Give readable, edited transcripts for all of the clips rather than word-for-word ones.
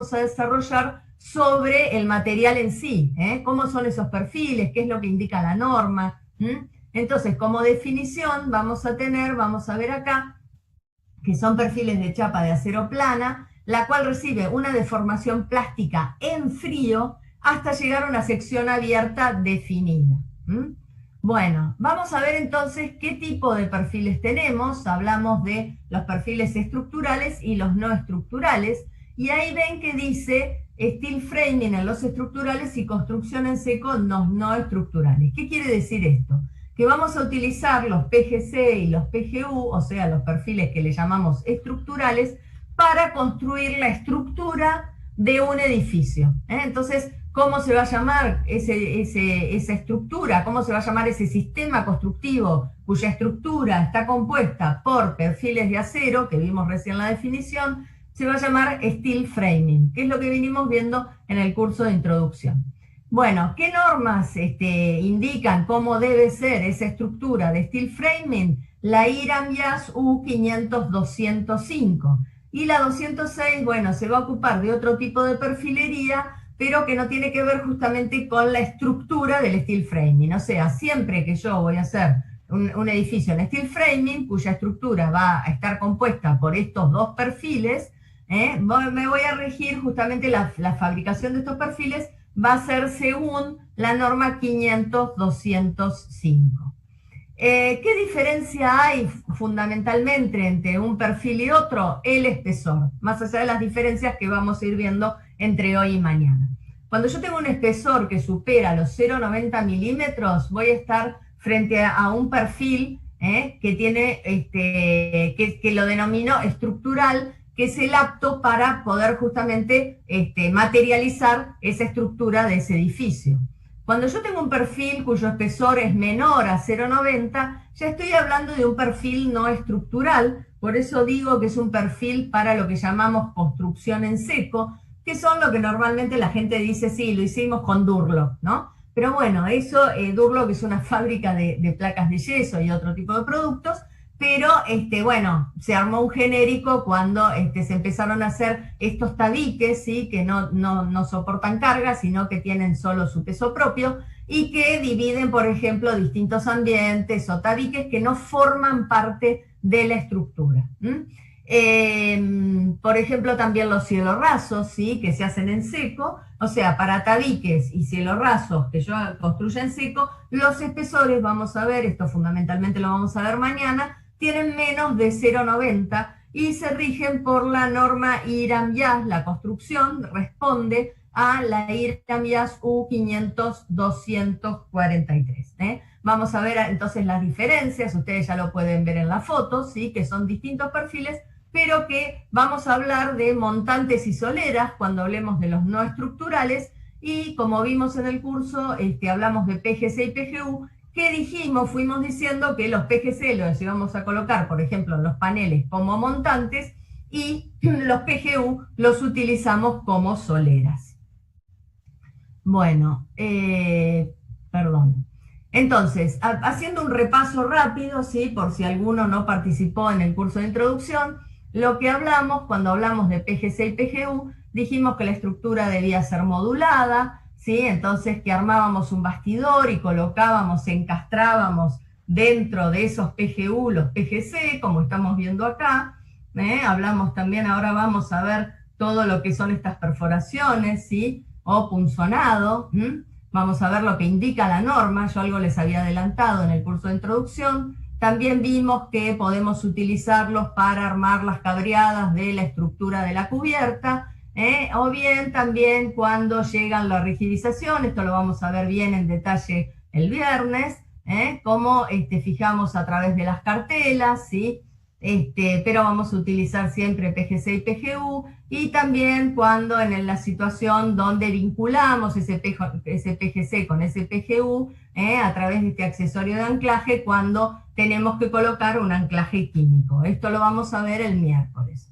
a desarrollar sobre el material en sí, cómo son esos perfiles, qué es lo que indica la norma. Entonces, como definición vamos a ver acá, que son perfiles de chapa de acero plana, la cual recibe una deformación plástica en frío hasta llegar a una sección abierta definida. Bueno, vamos a ver entonces qué tipo de perfiles tenemos. Hablamos de los perfiles estructurales y los no estructurales, y ahí ven que dice steel framing en los estructurales y construcción en seco en los no estructurales. ¿Qué quiere decir esto? Que vamos a utilizar los PGC y los PGU, o sea, los perfiles que le llamamos estructurales, para construir la estructura de un edificio. Entonces, ¿cómo se va a llamar esa estructura? ¿Cómo se va a llamar ese sistema constructivo cuya estructura está compuesta por perfiles de acero, que vimos recién la definición? Se va a llamar steel framing, que es lo que venimos viendo en el curso de introducción. Bueno, ¿qué normas indican cómo debe ser esa estructura de steel framing? La IRAM-YAS U500-205. Y la 206, bueno, se va a ocupar de otro tipo de perfilería, pero que no tiene que ver justamente con la estructura del steel framing. O sea, siempre que yo voy a hacer un edificio en steel framing, cuya estructura va a estar compuesta por estos dos perfiles, me voy a regir justamente la fabricación de estos perfiles va a ser según la norma 500-205. ¿Qué diferencia hay fundamentalmente entre un perfil y otro? El espesor, más allá de las diferencias que vamos a ir viendo entre hoy y mañana. Cuando yo tengo un espesor que supera los 0,90 milímetros, voy a estar frente a un perfil que tiene, que lo denomino estructural, que es el apto para poder justamente materializar esa estructura de ese edificio. Cuando yo tengo un perfil cuyo espesor es menor a 0,90, ya estoy hablando de un perfil no estructural, por eso digo que es un perfil para lo que llamamos construcción en seco, que son lo que normalmente la gente dice, sí, lo hicimos con Durlock, ¿no? Pero bueno, eso, Durlock es una fábrica de placas de yeso y otro tipo de productos, pero bueno, se armó un genérico cuando se empezaron a hacer estos tabiques, ¿sí? Que no soportan carga, sino que tienen solo su peso propio y que dividen, por ejemplo, distintos ambientes o tabiques que no forman parte de la estructura. Por ejemplo, también los cielorrasos, ¿sí? Que se hacen en seco, o sea, para tabiques y cielorrasos que yo construya en seco, los espesores, vamos a ver, esto fundamentalmente lo vamos a ver mañana, tienen menos de 0,90 y se rigen por la norma IRAM-YAS. La construcción responde a la IRAM-YAS U500-243. Vamos a ver entonces las diferencias, ustedes ya lo pueden ver en la foto, ¿sí? Que son distintos perfiles, pero que vamos a hablar de montantes y soleras cuando hablemos de los no estructurales, y como vimos en el curso, hablamos de PGC y PGU, que dijimos, fuimos diciendo que los PGC los íbamos a colocar, por ejemplo, en los paneles como montantes, y los PGU los utilizamos como soleras. Bueno, perdón. Entonces, haciendo un repaso rápido, ¿sí? Por si alguno no participó en el curso de introducción, lo que hablamos, cuando hablamos de PGC y PGU, dijimos que la estructura debía ser modulada, ¿sí? Entonces que armábamos un bastidor y colocábamos, encastrábamos dentro de esos PGU los PGC, como estamos viendo acá. Hablamos también, ahora vamos a ver todo lo que son estas perforaciones, ¿sí? O punzonado. Vamos a ver lo que indica la norma, yo algo les había adelantado en el curso de introducción. También vimos que podemos utilizarlos para armar las cabreadas de la estructura de la cubierta, o bien también cuando llegan la rigidización, esto lo vamos a ver bien en detalle el viernes, cómo fijamos a través de las cartelas, ¿sí? Pero vamos a utilizar siempre PGC y PGU, y también cuando en la situación donde vinculamos ese PGC con ese PGU, a través de este accesorio de anclaje, cuando tenemos que colocar un anclaje químico. Esto lo vamos a ver el miércoles.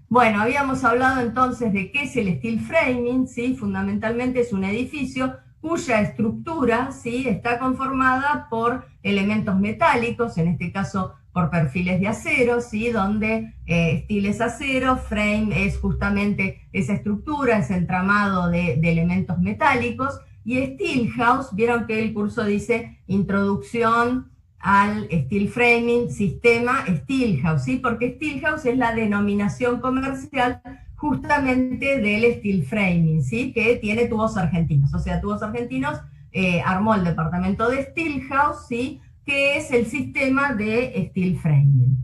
Bueno, habíamos hablado entonces de qué es el steel framing, ¿sí? Fundamentalmente es un edificio cuya estructura, ¿sí? Está conformada por elementos metálicos, en este caso por perfiles de acero, ¿sí? Donde steel es acero, frame es justamente esa estructura, ese entramado de elementos metálicos, y Steelhouse, vieron que el curso dice introducción al steel framing, sistema Steelhouse, ¿sí? Porque Steelhouse es la denominación comercial justamente del steel framing, ¿sí? Que tiene tubos argentinos, o sea, tubos argentinos armó el departamento de Steelhouse, ¿sí? Que es el sistema de steel framing.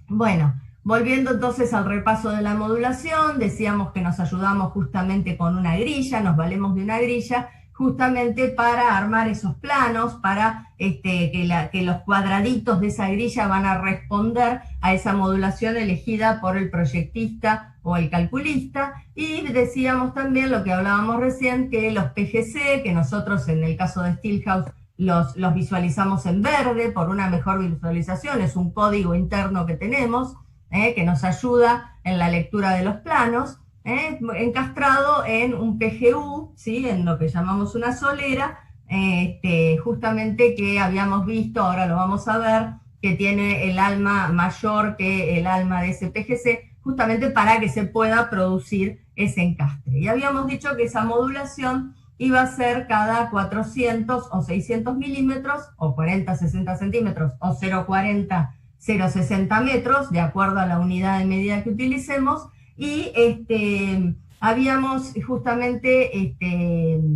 Bueno, volviendo entonces al repaso de la modulación, decíamos que nos ayudamos justamente con una grilla, nos valemos de una grilla justamente para armar esos planos, para que los cuadraditos de esa grilla van a responder a esa modulación elegida por el proyectista o el calculista. Y decíamos también lo que hablábamos recién, que los PGC, que nosotros en el caso de Steelhouse los visualizamos en verde por una mejor visualización, es un código interno que tenemos que nos ayuda en la lectura de los planos, encastrado en un PGU, ¿sí? En lo que llamamos una solera, justamente que habíamos visto, ahora lo vamos a ver, que tiene el alma mayor que el alma de ese PGC, justamente para que se pueda producir ese encastre. Y habíamos dicho que esa modulación iba a ser cada 400 o 600 milímetros, o 40, 60 centímetros, o 0,40, 0,60 metros, de acuerdo a la unidad de medida que utilicemos, y habíamos justamente,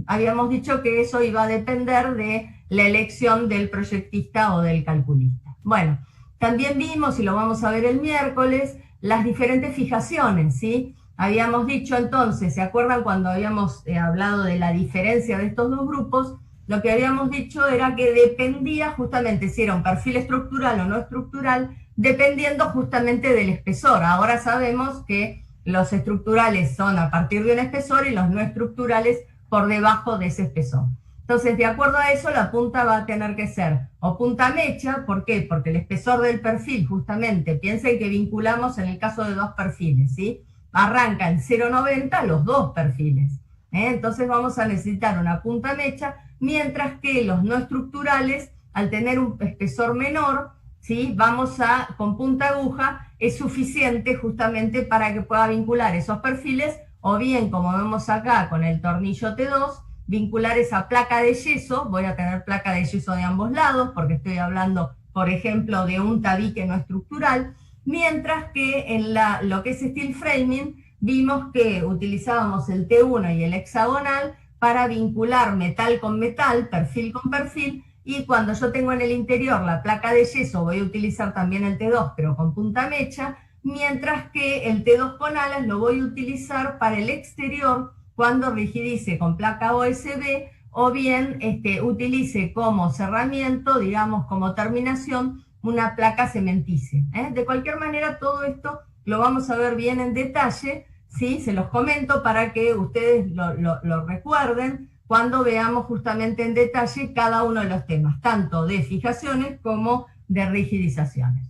habíamos dicho que eso iba a depender de la elección del proyectista o del calculista. Bueno, también vimos, y lo vamos a ver el miércoles, las diferentes fijaciones, ¿sí? Habíamos dicho entonces, ¿se acuerdan cuando habíamos hablado de la diferencia de estos dos grupos? Lo que habíamos dicho era que dependía justamente si era un perfil estructural o no estructural, dependiendo justamente del espesor. Ahora sabemos que los estructurales son a partir de un espesor y los no estructurales por debajo de ese espesor. Entonces, de acuerdo a eso, la punta va a tener que ser o punta mecha. ¿Por qué? Porque el espesor del perfil, justamente, piensen que vinculamos en el caso de dos perfiles, ¿sí? Arranca en 0,90 los dos perfiles. Entonces vamos a necesitar una punta mecha, mientras que los no estructurales, al tener un espesor menor, ¿sí? Vamos a, con punta aguja, es suficiente justamente para que pueda vincular esos perfiles, o bien, como vemos acá con el tornillo T2, vincular esa placa de yeso. Voy a tener placa de yeso de ambos lados, porque estoy hablando, por ejemplo, de un tabique no estructural, mientras que en lo que es steel framing, vimos que utilizábamos el T1 y el hexagonal para vincular metal con metal, perfil con perfil, y cuando yo tengo en el interior la placa de yeso, voy a utilizar también el T2, pero con punta mecha, mientras que el T2 con alas lo voy a utilizar para el exterior cuando rigidice con placa OSB, o bien utilice como cerramiento, digamos como terminación, una placa cementicia. De cualquier manera, todo esto lo vamos a ver bien en detalle, ¿sí? Se los comento para que ustedes lo recuerden cuando veamos justamente en detalle cada uno de los temas, tanto de fijaciones como de rigidizaciones.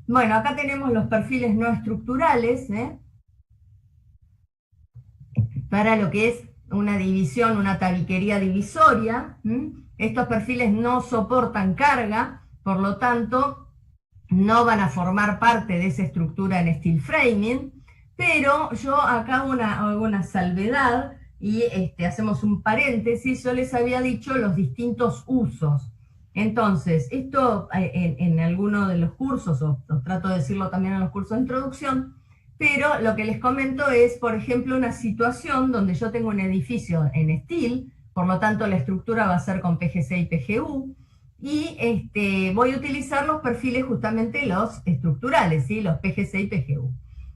Bueno, acá tenemos los perfiles no estructurales, para lo que es una división, una tabiquería divisoria. Estos perfiles no soportan carga, por lo tanto, no van a formar parte de esa estructura en steel framing, pero yo acá hago una salvedad y hacemos un paréntesis. Yo les había dicho los distintos usos. Entonces, esto en alguno de los cursos, o trato de decirlo también en los cursos de introducción, pero lo que les comento es, por ejemplo, una situación donde yo tengo un edificio en steel, por lo tanto la estructura va a ser con PGC y PGU, y voy a utilizar los perfiles justamente los estructurales, ¿sí? Los PGC y PGU.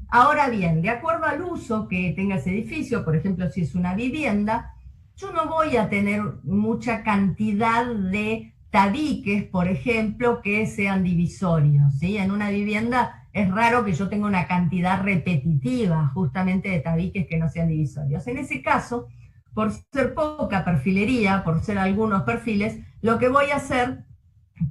Ahora bien, de acuerdo al uso que tenga ese edificio, por ejemplo, si es una vivienda, yo no voy a tener mucha cantidad de tabiques, por ejemplo, que sean divisorios, ¿sí? En una vivienda es raro que yo tenga una cantidad repetitiva justamente de tabiques que no sean divisorios. En ese caso, por ser poca perfilería, por ser algunos perfiles, lo que voy a hacer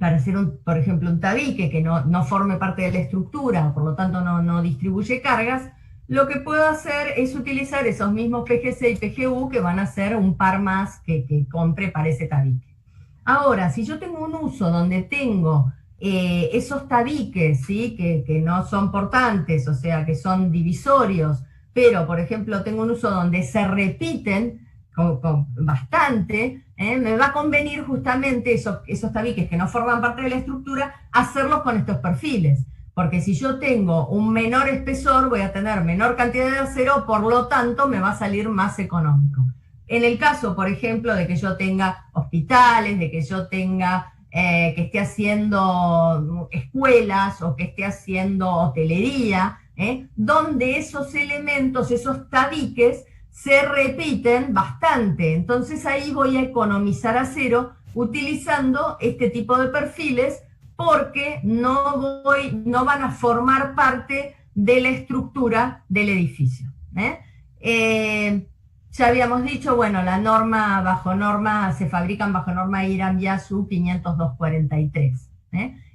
para hacer, por ejemplo, un tabique que no forme parte de la estructura, por lo tanto no distribuye cargas, lo que puedo hacer es utilizar esos mismos PGC y PGU que van a ser un par más que compre para ese tabique. Ahora, si yo tengo un uso donde tengo esos tabiques, ¿sí? Que no son portantes, o sea, que son divisorios, pero, por ejemplo, tengo un uso donde se repiten bastante, me va a convenir justamente esos tabiques que no forman parte de la estructura, hacerlos con estos perfiles. Porque si yo tengo un menor espesor, voy a tener menor cantidad de acero, por lo tanto me va a salir más económico. En el caso, por ejemplo, de que yo tenga hospitales, de que yo tenga que esté haciendo escuelas o que esté haciendo hotelería, donde esos elementos, esos tabiques, se repiten bastante. Entonces ahí voy a economizar acero utilizando este tipo de perfiles porque no van a formar parte de la estructura del edificio. Ya habíamos dicho, bueno, la norma bajo norma, se fabrican bajo norma IRAM YASU 50243.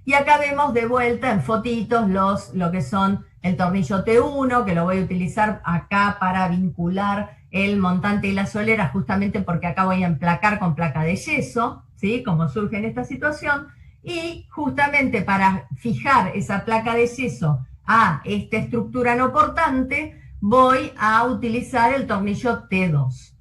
Y acá vemos de vuelta en fotitos lo que son el tornillo T1, que lo voy a utilizar acá para vincular el montante y la solera, justamente porque acá voy a emplacar con placa de yeso, ¿sí? Como surge en esta situación. Y justamente para fijar esa placa de yeso a esta estructura no portante, voy a utilizar el tornillo T2.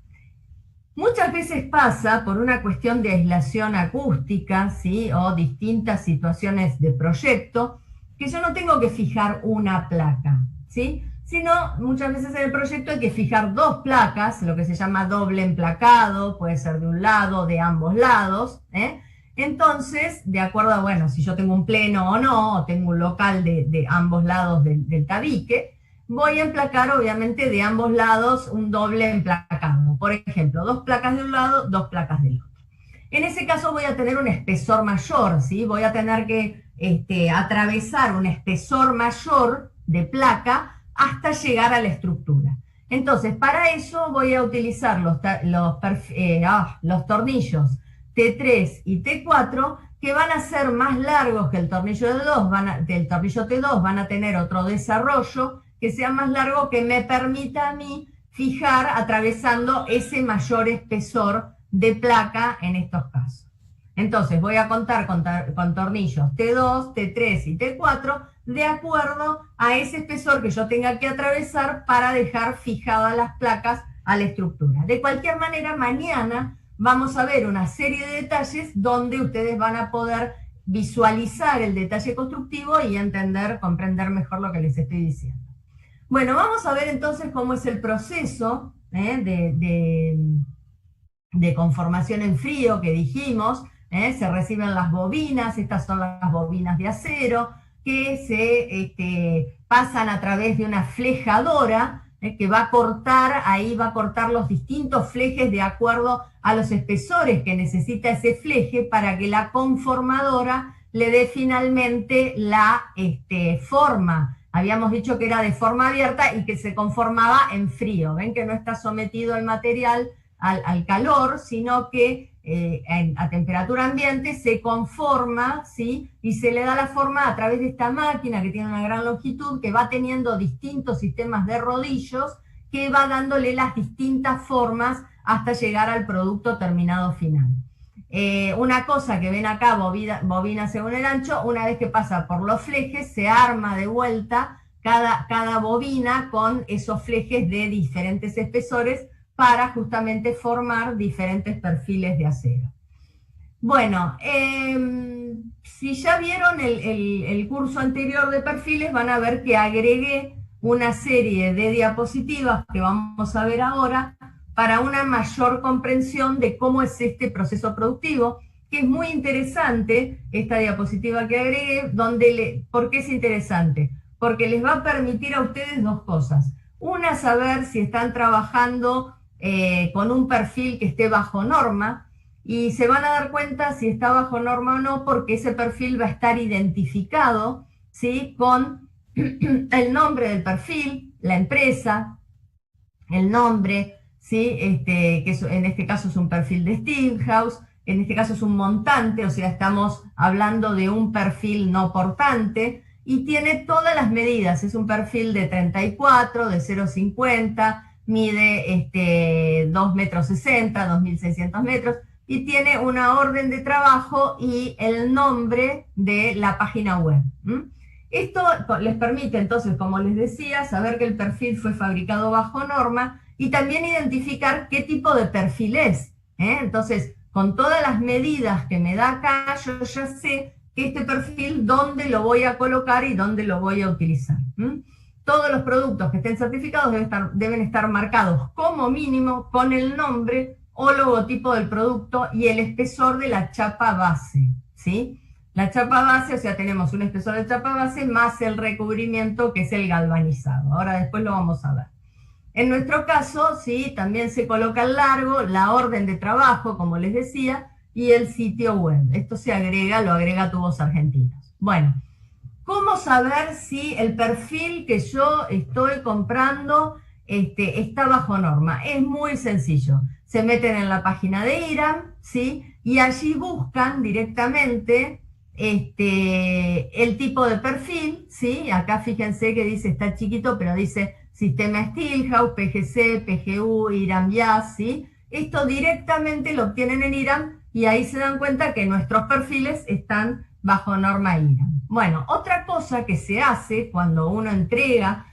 Muchas veces pasa por una cuestión de aislación acústica, ¿sí? O distintas situaciones de proyecto, que yo no tengo que fijar una placa, ¿sí? Sino muchas veces en el proyecto hay que fijar dos placas, lo que se llama doble emplacado, puede ser de un lado, de ambos lados, Entonces, de acuerdo a, bueno, si yo tengo un pleno o no, o tengo un local de ambos lados del tabique, voy a emplacar obviamente de ambos lados un doble emplacado. Por ejemplo, dos placas de un lado, dos placas del otro. En ese caso voy a tener un espesor mayor, ¿sí? Voy a tener que atravesar un espesor mayor de placa hasta llegar a la estructura. Entonces, para eso voy a utilizar los tornillos T3 y T4, que van a ser más largos que el tornillo del tornillo T2, van a tener otro desarrollo que sea más largo, que me permita a mí fijar atravesando ese mayor espesor de placa en estos casos. Entonces voy a contar con tornillos T2, T3 y T4 de acuerdo a ese espesor que yo tenga que atravesar para dejar fijadas las placas a la estructura. De cualquier manera, mañana vamos a ver una serie de detalles donde ustedes van a poder visualizar el detalle constructivo y comprender mejor lo que les estoy diciendo. Bueno, vamos a ver entonces cómo es el proceso de conformación en frío que dijimos. Se reciben las bobinas, estas son las bobinas de acero, que se pasan a través de una flejadora, que va a cortar los distintos flejes de acuerdo a los espesores que necesita ese fleje para que la conformadora le dé finalmente la forma. Habíamos dicho que era de forma abierta y que se conformaba en frío. Ven que no está sometido el material al calor, sino que a temperatura ambiente se conforma, ¿sí? Y se le da la forma a través de esta máquina que tiene una gran longitud, que va teniendo distintos sistemas de rodillos, que va dándole las distintas formas hasta llegar al producto terminado final. Una cosa que ven acá, bobina según el ancho, una vez que pasa por los flejes, se arma de vuelta cada bobina con esos flejes de diferentes espesores para justamente formar diferentes perfiles de acero. Bueno, si ya vieron el curso anterior de perfiles, van a ver que agregué una serie de diapositivas que vamos a ver ahora para una mayor comprensión de cómo es este proceso productivo, que es muy interesante esta diapositiva que agregué, ¿por qué es interesante? Porque les va a permitir a ustedes dos cosas. Una, saber si están trabajando con un perfil que esté bajo norma, y se van a dar cuenta si está bajo norma o no, porque ese perfil va a estar identificado, ¿sí? Con el nombre del perfil, la empresa, el nombre, ¿sí? Que en este caso es un perfil de Steelhouse, en este caso es un montante, o sea, estamos hablando de un perfil no portante, y tiene todas las medidas, es un perfil de 34, de 0,50, mide 2,60 m, 2.600 metros, y tiene una orden de trabajo y el nombre de la página web. Esto les permite entonces, como les decía, saber que el perfil fue fabricado bajo norma y también identificar qué tipo de perfil es. Entonces, con todas las medidas que me da acá, yo ya sé que este perfil, dónde lo voy a colocar y dónde lo voy a utilizar. Todos los productos que estén certificados deben estar marcados como mínimo con el nombre o logotipo del producto y el espesor de la chapa base, ¿sí? La chapa base, o sea, tenemos un espesor de chapa base más el recubrimiento que es el galvanizado. Ahora después lo vamos a ver. En nuestro caso, sí, también se coloca el largo, la orden de trabajo, como les decía, y el sitio web. Esto se agrega, lo agrega Tubos Argentinos. Bueno, ¿cómo saber si el perfil que yo estoy comprando está bajo norma? Es muy sencillo. Se meten en la página de IRAM, ¿sí? Y allí buscan directamente el tipo de perfil, ¿sí? Acá fíjense que dice, está chiquito, pero dice Sistema Steelhouse, PGC, PGU, IRAM YAS, ¿sí? Esto directamente lo obtienen en IRAM y ahí se dan cuenta que nuestros perfiles están bajo norma IRAM. Bueno, otra cosa que se hace cuando uno entrega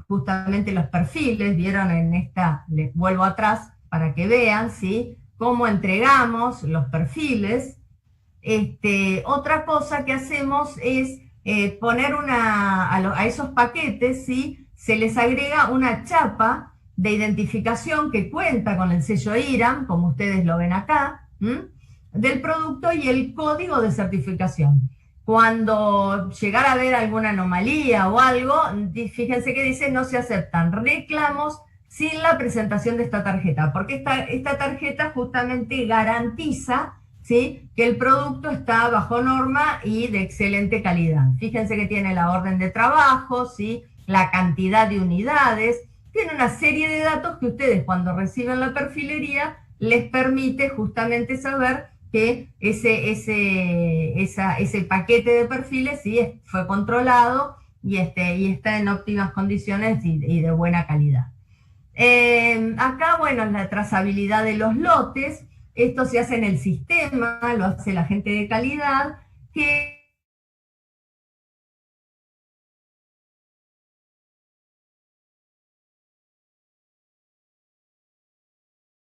justamente los perfiles, vieron en esta, les vuelvo atrás para que vean, ¿sí? Cómo entregamos los perfiles. Otra cosa que hacemos es poner a esos paquetes, ¿sí? Se les agrega una chapa de identificación que cuenta con el sello IRAM, como ustedes lo ven acá, del producto y el código de certificación. Cuando llegara a haber alguna anomalía o algo, fíjense que dice no se aceptan reclamos sin la presentación de esta tarjeta, porque esta tarjeta justamente garantiza, ¿sí?, que el producto está bajo norma y de excelente calidad. Fíjense que tiene la orden de trabajo, ¿sí?, la cantidad de unidades, tiene una serie de datos que ustedes cuando reciben la perfilería les permite justamente saber que ese paquete de perfiles sí fue controlado y está en óptimas condiciones y de buena calidad. Acá, bueno, la trazabilidad de los lotes, esto se hace en el sistema, lo hace la gente de calidad, que